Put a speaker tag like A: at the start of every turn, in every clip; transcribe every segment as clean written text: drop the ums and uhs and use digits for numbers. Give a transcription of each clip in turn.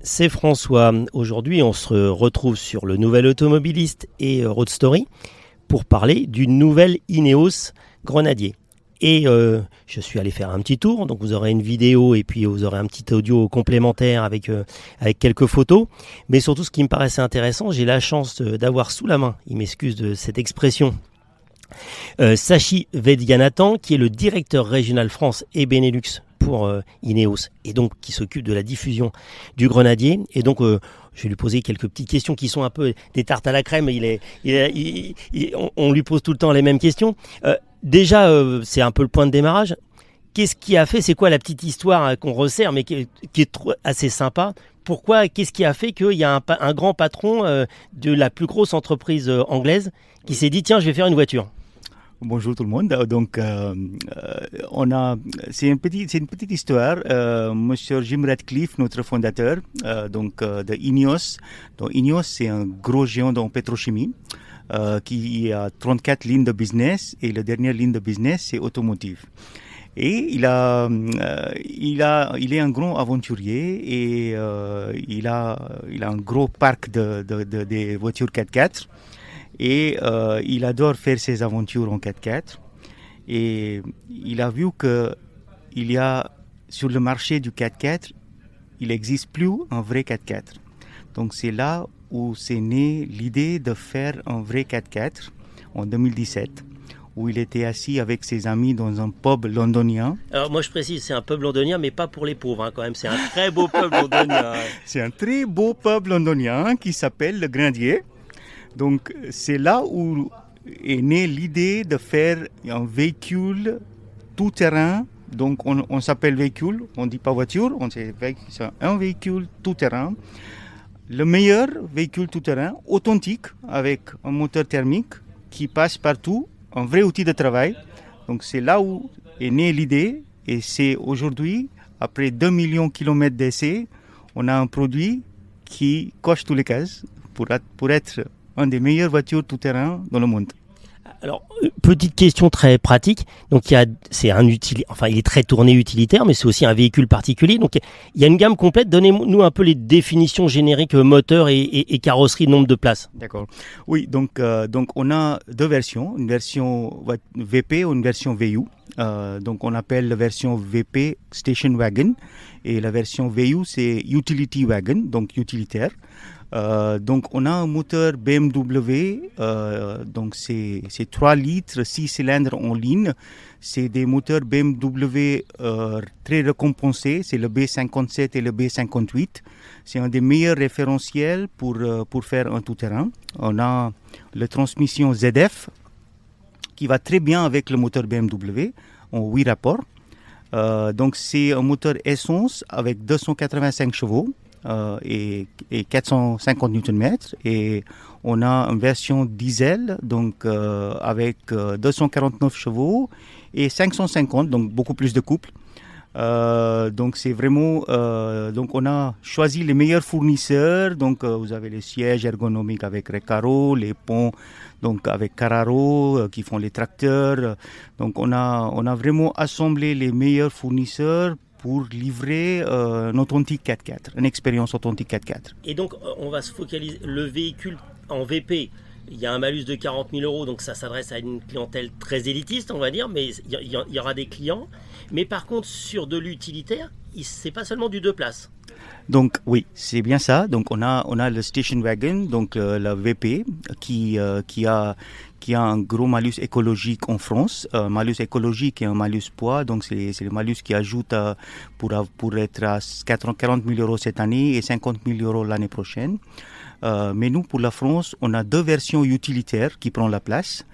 A: c'est François. Aujourd'hui, on se retrouve sur le Nouvel Automobiliste et Road Story pour parler du nouvel Ineos Grenadier. Et je suis allé faire un petit tour, donc vous aurez une vidéo et puis vous aurez un petit audio complémentaire avec quelques photos. Mais surtout, ce qui me paraissait intéressant, j'ai la chance d'avoir sous la main, il m'excuse de cette expression, Sachi Vedyanathan, qui est le directeur régional France et Benelux pour Ineos, et donc qui s'occupe de la diffusion du Grenadier. Et donc, je vais lui poser quelques petites questions qui sont un peu des tartes à la crème. On lui pose tout le temps les mêmes questions. Déjà, c'est un peu le point de démarrage. Qu'est-ce qui a fait, c'est quoi la petite histoire qu'on resserre, mais qui est assez sympa? Pourquoi, qu'est-ce qui a fait qu'il y a un grand patron de la plus grosse entreprise anglaise qui s'est dit, tiens, je vais faire une voiture?
B: Bonjour tout le monde. Donc, c'est une petite histoire. Monsieur Jim Ratcliffe, notre fondateur, de Ineos. Donc, Ineos, c'est un gros géant dans la pétrochimie qui a 34 lignes de business, et la dernière ligne de business, c'est automotive. Et il est un grand aventurier, et il a un gros parc de voitures 4x4. Et il adore faire ses aventures en 4x4. Et il a vu qu'il y a sur le marché du 4x4, il n'existe plus un vrai 4x4. Donc c'est là où s'est née l'idée de faire un vrai 4x4 en 2017, où il était assis avec ses amis dans un pub londonien.
A: Alors moi je précise, c'est un pub londonien, mais pas pour les pauvres quand même, c'est un très beau pub londonien.
B: C'est un très beau pub londonien qui s'appelle le Grenadier. Donc c'est là où est née l'idée de faire un véhicule tout-terrain. Donc on s'appelle véhicule, on ne dit pas voiture, c'est un véhicule tout-terrain. Le meilleur véhicule tout-terrain, authentique, avec un moteur thermique qui passe partout, un vrai outil de travail. Donc c'est là où est née l'idée, et c'est aujourd'hui, après 2 millions de kilomètres d'essais, on a un produit qui coche toutes les cases pour être une des meilleures voitures tout-terrain dans le monde.
A: Alors, petite question très pratique. Donc, il est très tourné utilitaire, mais c'est aussi un véhicule particulier. Donc, il y a une gamme complète. Donnez-nous un peu les définitions génériques moteur et carrosserie, nombre de places.
B: D'accord. Oui, donc on a deux versions, une version VP et une version VU. Donc, on appelle la version VP Station Wagon, et la version VU, c'est Utility Wagon, donc utilitaire. Donc on a un moteur BMW, donc c'est 3 litres, 6 cylindres en ligne. C'est des moteurs BMW très récompensés, c'est le B57 et le B58. C'est un des meilleurs référentiels pour faire un tout-terrain. On a la transmission ZF qui va très bien avec le moteur BMW en 8 rapports. Donc c'est un moteur essence avec 285 chevaux. Et 450 Nm, et on a une version diesel donc avec 249 chevaux et 550, donc beaucoup plus de couple. Donc c'est vraiment donc on a choisi les meilleurs fournisseurs. Donc vous avez les sièges ergonomiques avec Recaro, les ponts donc avec Carraro qui font les tracteurs. Donc on a vraiment assemblé les meilleurs fournisseurs pour livrer un authentique 4x4, une expérience authentique 4x4.
A: Et donc, on va se focaliser, le véhicule en VP, il y a un malus de 40 000 euros, donc ça s'adresse à une clientèle très élitiste, on va dire, mais il y aura des clients. Mais par contre, sur de l'utilitaire, c'est pas seulement du 2 places.
B: Donc oui, c'est bien ça. Donc on a le Station Wagon, donc la VP, qui a un gros malus écologique en France. Malus écologique et un malus poids, donc c'est le malus qui ajoute pour être à 40 000 euros cette année et 50 000 euros l'année prochaine. Mais nous, pour la France, on a 2 versions utilitaires qui prennent la place.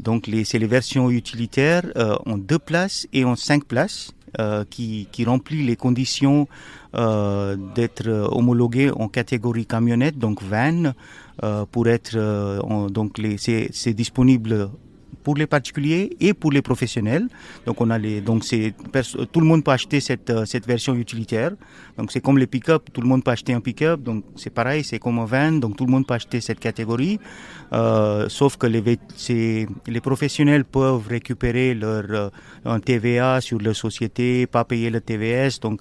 B: Donc c'est les versions utilitaires en 2 places et en 5 places. Qui remplit les conditions d'être homologué en catégorie camionnette, donc van, pour être c'est disponible pour les particuliers et pour les professionnels. Donc tout le monde peut acheter cette version utilitaire. Donc c'est comme les pick-up, tout le monde peut acheter un pick-up. Donc c'est pareil, c'est comme un van, donc tout le monde peut acheter cette catégorie. Sauf que les professionnels peuvent récupérer un TVA sur leur société, pas payer le TVS. Donc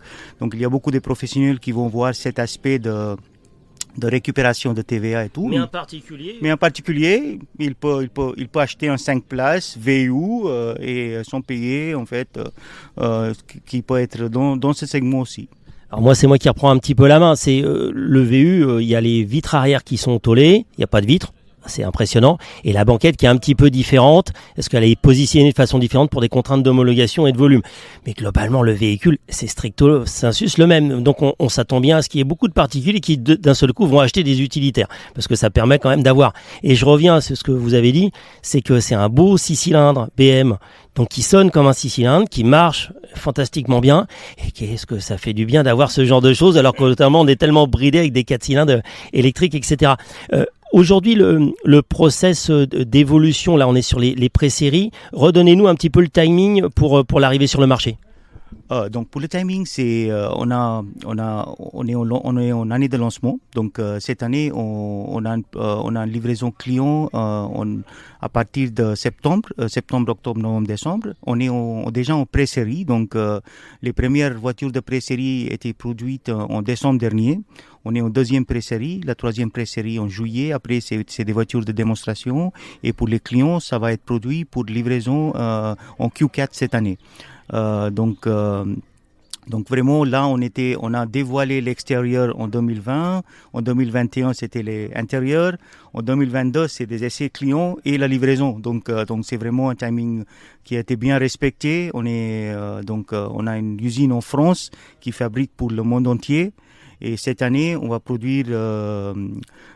B: il y a beaucoup de professionnels qui vont voir cet aspect de récupération de TVA et tout.
A: Mais un particulier,
B: il peut acheter un 5 places VU et sans payer, en fait, qui peut être dans ce segment aussi.
A: Alors moi, c'est moi qui reprends un petit peu la main. C'est le VU, il y a les vitres arrière qui sont tôlées, il n'y a pas de vitres. C'est impressionnant. Et la banquette qui est un petit peu différente, parce qu'elle est positionnée de façon différente pour des contraintes d'homologation et de volume. Mais globalement, le véhicule, c'est stricto sensus le même. Donc on s'attend bien à ce qu'il y ait beaucoup de particuliers qui d'un seul coup vont acheter des utilitaires. Parce que ça permet quand même d'avoir. Et je reviens à ce que vous avez dit, c'est que c'est un beau 6 cylindres BM, donc qui sonne comme un 6 cylindres, qui marche fantastiquement bien. Et qu'est-ce que ça fait du bien d'avoir ce genre de choses, alors que notamment on est tellement bridé avec des 4 cylindres électriques, etc. Aujourd'hui, le process d'évolution, là on est sur les pré-séries. Redonnez-nous un petit peu le timing pour l'arrivée sur le marché.
B: Donc pour le timing, on est en année de lancement. Donc cette année, on a une livraison client à partir de septembre, octobre, novembre, décembre. On est déjà en pré-série. Donc les premières voitures de pré-série étaient produites en décembre dernier. On est en deuxième pré-série, la troisième pré-série en juillet. Après, c'est des voitures de démonstration. Et pour les clients, ça va être produit pour livraison en Q4 cette année. Donc vraiment là on a dévoilé l'extérieur en 2020, en 2021 c'était l'intérieur, en 2022 c'est des essais clients et la livraison. Donc c'est vraiment un timing qui a été bien respecté. On a une usine en France qui fabrique pour le monde entier. Et cette année, on va produire,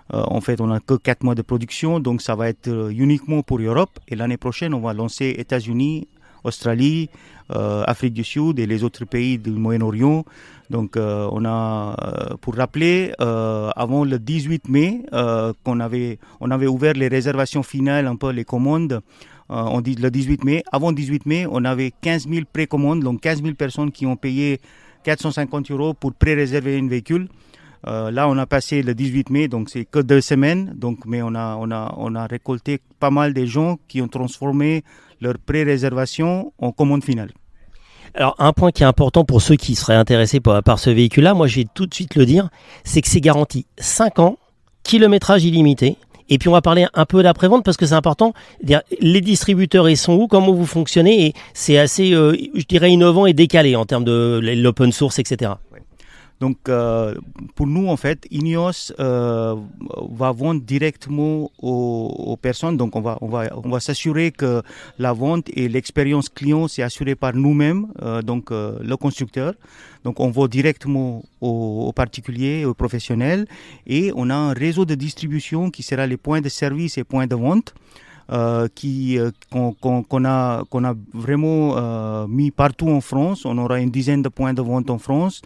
B: en fait, on n'a que 4 mois de production, donc ça va être uniquement pour l'Europe. Et l'année prochaine, on va lancer États-Unis, Australie, Afrique du Sud et les autres pays du Moyen-Orient. Donc on a, pour rappeler, avant le 18 mai, on avait ouvert les réservations finales, un peu les commandes. On dit le 18 mai. Avant le 18 mai, on avait 15 000 précommandes, donc 15 000 personnes qui ont payé 450 € pour pré-réserver un véhicule. Là, on a passé le 18 mai, donc c'est que 2 semaines. Donc, mais on a récolté pas mal de gens qui ont transformé leur pré-réservation en commande finale.
A: Alors, un point qui est important pour ceux qui seraient intéressés par ce véhicule-là, moi je vais tout de suite le dire, c'est que c'est garanti 5 ans, kilométrage illimité. Et puis on va parler un peu d'après-vente parce que c'est important. Les distributeurs, ils sont où, comment vous fonctionnez, et c'est assez, je dirais, innovant et décalé en termes de l'open source, etc.
B: Donc, pour nous, en fait, Ineos va vendre directement aux personnes. Donc, on va s'assurer que la vente et l'expérience client, c'est assuré par nous-mêmes, le constructeur. Donc, on vend directement aux particuliers, aux professionnels. Et on a un réseau de distribution qui sera les points de service et points de vente. Qu'on a vraiment mis partout en France. On aura une dizaine de points de vente en France.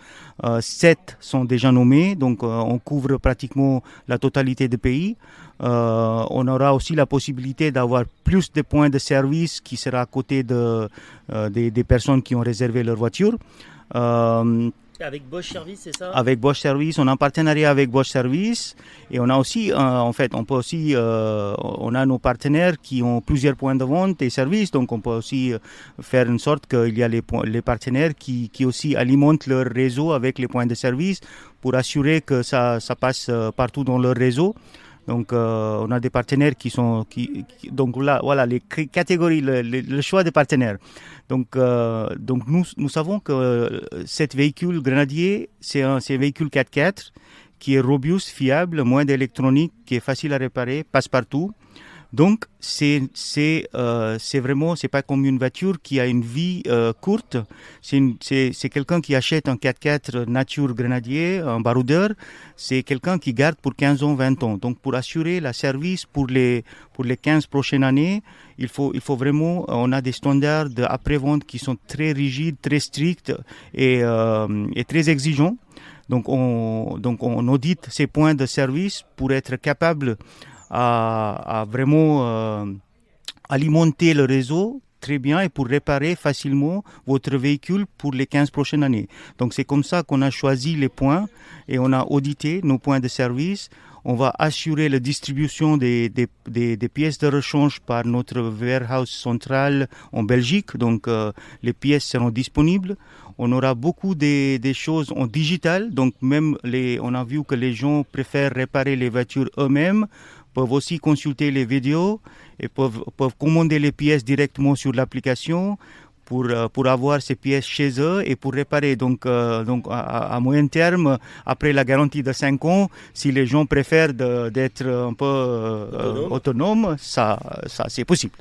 B: 7 sont déjà nommés, donc on couvre pratiquement la totalité des pays. On aura aussi la possibilité d'avoir plus de points de service qui sera à côté des personnes qui ont réservé leur voiture.
A: Avec Bosch Service, c'est ça?
B: Avec Bosch Service, on a un partenariat avec Bosch Service et on a aussi, on a nos partenaires qui ont plusieurs points de vente et services, donc on peut aussi faire une sorte qu'il y a les partenaires qui aussi alimentent leur réseau avec les points de service pour assurer que ça passe partout dans leur réseau. Donc, on a des partenaires donc là, voilà, les catégories, le choix des partenaires. Donc nous savons que cet véhicule Grenadier, c'est un véhicule 4x4 qui est robuste, fiable, moins d'électronique, qui est facile à réparer, passe partout. Donc, c'est vraiment, c'est pas comme une voiture qui a une vie courte. C'est quelqu'un qui achète un 4x4 nature Grenadier, un baroudeur. C'est quelqu'un qui garde pour 15 ans, 20 ans. Donc, pour assurer la service pour les 15 prochaines années, il faut vraiment, on a des standards d'après-vente qui sont très rigides, très stricts et très exigeants. Donc, on audite ces points de service pour être capable à vraiment alimenter le réseau très bien et pour réparer facilement votre véhicule pour les 15 prochaines années. Donc c'est comme ça qu'on a choisi les points et on a audité nos points de service. On va assurer la distribution des pièces de rechange par notre warehouse central en Belgique. Donc les pièces seront disponibles. On aura beaucoup des choses en digital. Donc même on a vu que les gens préfèrent réparer les voitures eux-mêmes, peuvent aussi consulter les vidéos et peuvent commander les pièces directement sur l'application pour avoir ces pièces chez eux et pour réparer. Donc à moyen terme, après la garantie de 5 ans, si les gens préfèrent d'être un peu autonomes, ça c'est possible.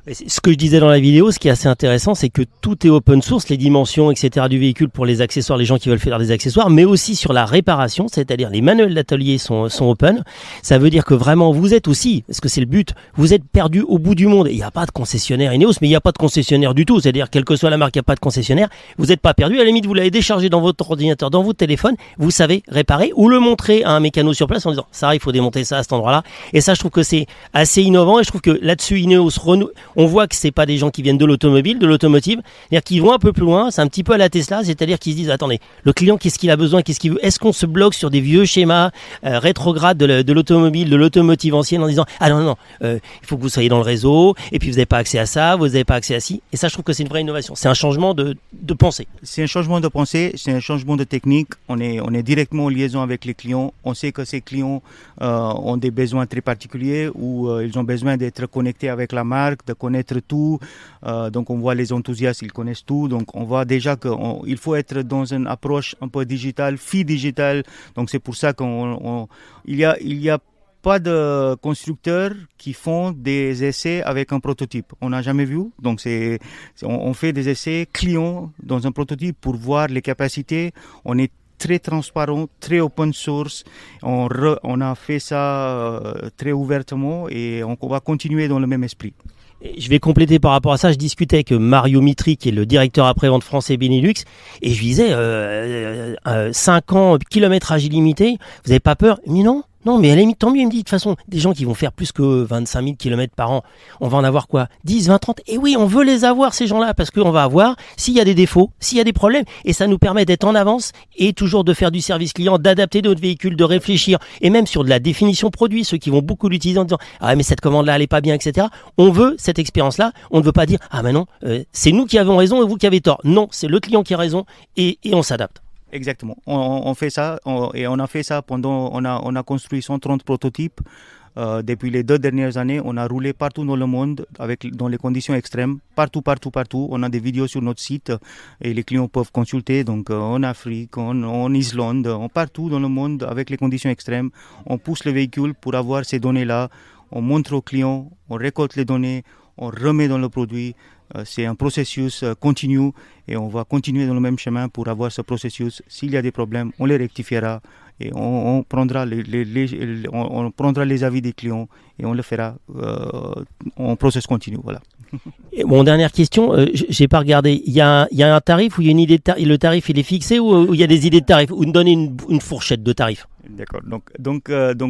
A: Ce que je disais dans la vidéo, ce qui est assez intéressant, c'est que tout est open source, les dimensions, etc. du véhicule pour les accessoires, les gens qui veulent faire des accessoires, mais aussi sur la réparation, c'est-à-dire les manuels d'atelier sont open. Ça veut dire que vraiment vous êtes aussi, parce que c'est le but, vous êtes perdu au bout du monde. Il n'y a pas de concessionnaire Ineos, mais il n'y a pas de concessionnaire du tout. C'est-à-dire, quelle que soit la marque, il n'y a pas de concessionnaire. Vous n'êtes pas perdu. À la limite, vous l'avez déchargé dans votre ordinateur, dans votre téléphone. Vous savez réparer ou le montrer à un mécano sur place en disant, ça, il faut démonter ça à cet endroit-là. Et ça, je trouve que c'est assez innovant et je trouve que là-dessus, Ineos on voit que c'est pas des gens qui viennent de l'automobile, de l'automotive, c'est-à-dire qu'ils vont un peu plus loin, c'est un petit peu à la Tesla, c'est-à-dire qu'ils se disent attendez, le client qu'est-ce qu'il a besoin, qu'est-ce qu'il veut, est-ce qu'on se bloque sur des vieux schémas rétrogrades de l'automobile, de l'automotive ancienne en disant ah non, il faut que vous soyez dans le réseau et puis vous n'avez pas accès à ça, vous n'avez pas accès à ci, et ça je trouve que c'est une vraie innovation, c'est un changement de pensée.
B: C'est un changement de pensée, c'est un changement de technique, on est directement en liaison avec les clients, on sait que ces clients ont des besoins très particuliers où ils ont besoin d'être connectés avec la marque, de connaître tout, donc on voit les enthousiastes, ils connaissent tout, donc on voit déjà qu'il faut être dans une approche un peu digitale, digitale, donc c'est pour ça il y a pas de constructeurs qui font des essais avec un prototype. On n'a jamais vu, donc on fait des essais clients dans un prototype pour voir les capacités, on est très transparent, très open source. On a fait ça très ouvertement et on va continuer dans le même esprit.
A: Je vais compléter par rapport à ça. Je discutais avec Mario Mitri, qui est le directeur après-vente français Benelux, et je lui disais 5 ans, kilométrage illimité, vous n'avez pas peur? Il me dit non, mais à la limite, tant mieux. Il me dit, de toute façon, des gens qui vont faire plus que 25 000 km par an, on va en avoir quoi? 10, 20, 30? Et oui, on veut les avoir, ces gens-là, parce qu'on va avoir, s'il y a des défauts, s'il y a des problèmes, et ça nous permet d'être en avance et toujours de faire du service client, d'adapter notre véhicule, de réfléchir, et même sur de la définition produit, ceux qui vont beaucoup l'utiliser en disant, ah mais cette commande-là, elle est pas bien, etc. On veut cette expérience-là, on ne veut pas dire, ah mais non, c'est nous qui avons raison et vous qui avez tort. Non, c'est le client qui a raison et on s'adapte.
B: Exactement. On fait ça et on a fait ça pendant. On a construit 130 prototypes. Depuis les 2 dernières années, on a roulé partout dans le monde dans les conditions extrêmes. Partout. On a des vidéos sur notre site et les clients peuvent consulter. Donc en Afrique, en Islande, partout dans le monde avec les conditions extrêmes. On pousse le véhicule pour avoir ces données-là. On montre aux clients, on récolte les données, on remet dans le produit. C'est un processus continu et on va continuer dans le même chemin pour avoir ce processus. S'il y a des problèmes, on les rectifiera et on prendra on prendra les avis des clients et on le fera en processus continu. Voilà.
A: Et bon, dernière question, j'ai pas regardé. Il y a un tarif ou il y a une idée de le tarif il est fixé ou il y a des idées de tarifs ou donner une fourchette de tarifs?
B: D'accord. Donc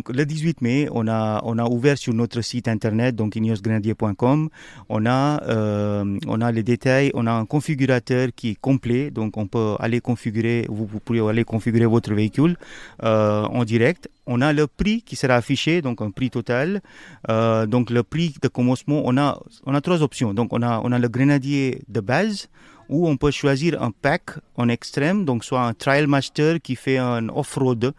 B: le 18 mai, on a ouvert sur notre site internet, donc ineosgrenadier.com. On a les détails, on a un configurateur qui est complet, donc on peut aller configurer, vous pouvez aller configurer votre véhicule en direct. On a le prix qui sera affiché, donc un prix total. Donc le prix de commencement, on a 3 options. Donc on a le Grenadier de base, où on peut choisir un pack en extrême, donc soit un Trail Master qui fait un off-road.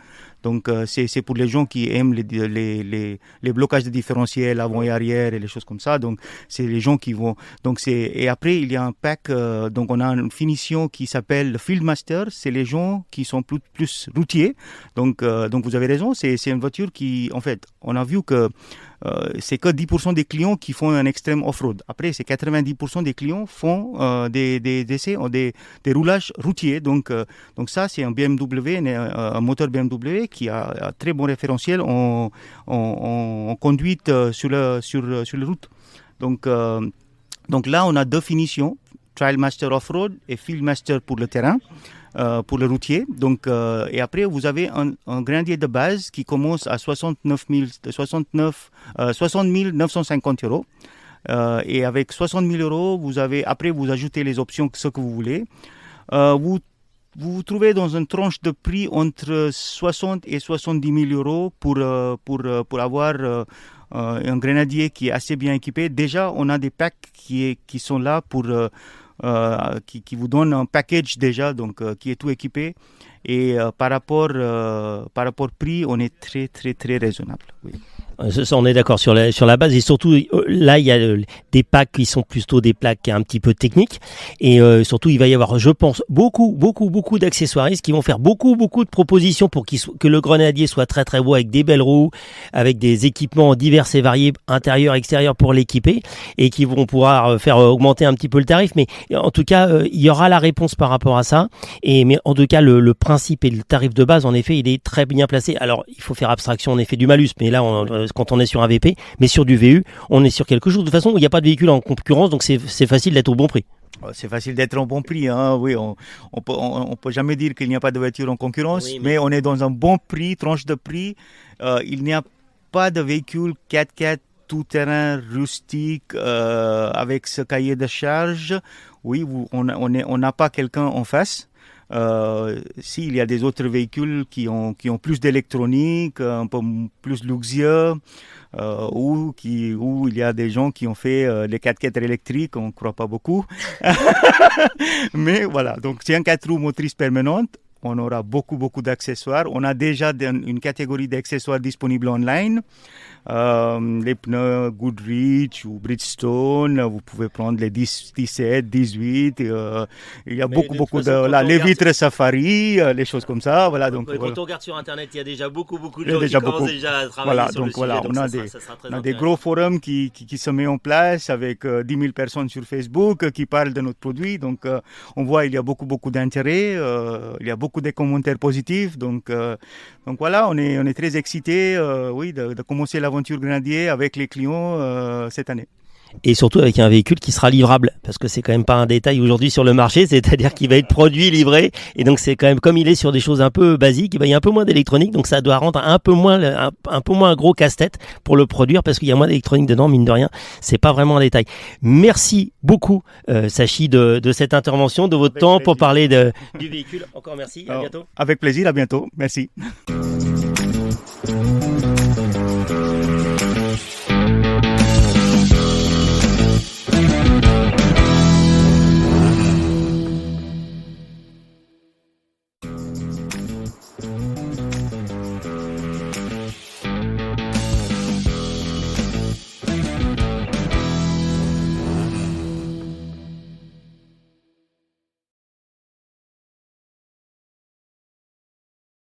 B: Donc c'est pour les gens qui aiment les blocages de différentiel avant et arrière et les choses comme ça. Donc c'est les gens qui vont. Et après il y a un pack. Donc on a une finition qui s'appelle le Field Master. C'est les gens qui sont plus routiers. Donc vous avez raison. C'est une voiture qui, en fait, on a vu que c'est que 10% des clients qui font un extrême off-road. Après, c'est 90% des clients font des essais, des roulages routiers. Donc ça, c'est un BMW, un moteur BMW qui a un très bon référentiel en conduite sur la route. Donc là, on a 2 finitions, Trail Master Off-Road et Field Master pour le terrain. Pour le routier. Donc, et après, vous avez un Grenadier de base qui commence à 60 950 €. Et avec 60 000 euros, après vous ajoutez les options, ce que vous voulez. Vous vous trouvez dans une tranche de prix entre 60 et 70 000 euros pour avoir un grenadier qui est assez bien équipé. Déjà, on a des packs qui sont là qui vous donnent un package déjà, donc qui est tout équipé. Et par rapport prix, on est très très très raisonnable. Oui.
A: Ça, on est d'accord sur la base, et surtout là il y a des packs qui sont plutôt des packs un petit peu techniques, et surtout il va y avoir, je pense, beaucoup d'accessoiristes qui vont faire beaucoup de propositions pour que le grenadier soit très très beau, avec des belles roues, avec des équipements divers et variés intérieurs extérieurs pour l'équiper, et qui vont pouvoir faire augmenter un petit peu le tarif. Mais en tout cas il y aura la réponse par rapport à ça, mais en tout cas le principe et le tarif de base, en effet, il est très bien placé. Alors il faut faire abstraction en effet du malus, mais là quand on est sur un VP, mais sur du VU, on est sur quelque chose de toute façon où il n'y a pas de véhicule en concurrence, donc c'est facile d'être au bon prix.
B: C'est facile d'être au bon prix, hein. Oui, on peut jamais dire qu'il n'y a pas de voiture en concurrence, oui, mais on est dans un bon prix, tranche de prix. Il n'y a pas de véhicule 4x4 tout-terrain rustique avec ce cahier de charge. Oui, on n'a pas quelqu'un en face. S'il y a des autres véhicules qui ont plus d'électronique, un peu plus luxueux, où il y a des gens qui ont fait des 4x4 électriques, on ne croit pas beaucoup. Mais voilà, donc c'est un 4 roues motrice permanente. On aura beaucoup d'accessoires. On a déjà une catégorie d'accessoires disponibles online. Les pneus Goodrich ou Bridgestone, vous pouvez prendre les 17, 18. Il y a beaucoup de les vitres Safari, les choses comme ça. Voilà, donc,
A: quand on regarde sur Internet, il y a déjà beaucoup de gens qui commencent déjà à travailler sur le sujet.
B: Voilà, on a des gros forums qui se mettent en place avec 10 000 personnes sur Facebook qui parlent de notre produit. Donc, on voit il y a beaucoup d'intérêt. Il y a beaucoup de commentaires positifs. Donc voilà, on est très excités de commencer l'aventure Grenadier avec les clients cette année.
A: Et surtout avec un véhicule qui sera livrable, parce que c'est quand même pas un détail aujourd'hui sur le marché, c'est-à-dire qu'il va être produit, livré, et donc c'est quand même, comme il est sur des choses un peu basiques, il y a un peu moins d'électronique, donc ça doit rendre un peu moins un gros casse-tête pour le produire, parce qu'il y a moins d'électronique dedans, mine de rien, c'est pas vraiment un détail. Merci beaucoup Sachi de cette intervention, de votre temps plaisir. Pour parler du véhicule. Encore merci, à bientôt.
B: Avec plaisir, à bientôt, merci.